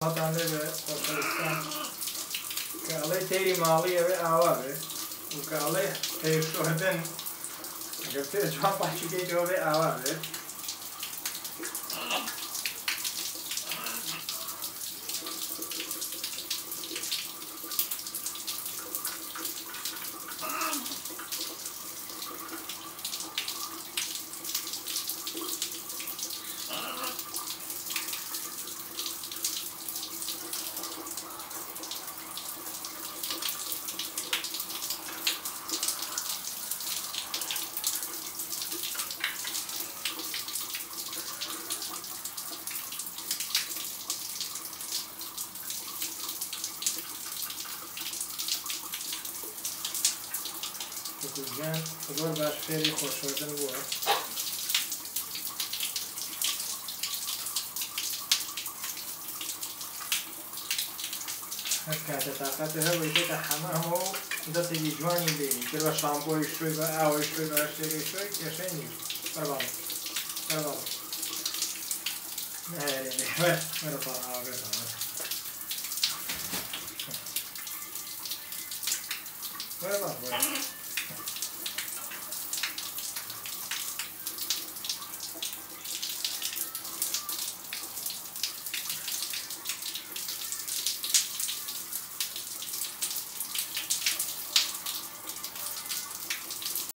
هەڵتانێ بە خۆشەویستان کاڵەی تێری ماڵی ئەوێ ئاوا بێ و کاڵەی هێشتۆدن ئەگەر پێ جوان پاچیکەیتەوە بێ ئاوا بێ گوزگان زۆر باش فێری خۆشەویستن بووە هەر کاتە تااقەتە هەبووی تێتە حەمام و دەستێکی جوانی لێنی تر بە شامپۆی شوی بە ئاوەی شوی بە شتێکی شوی کێشەی نیست بەرباڵ بەرباڵ نایێنێ وەرە پاڵ ئاوەکەتەوە وەرە باڵ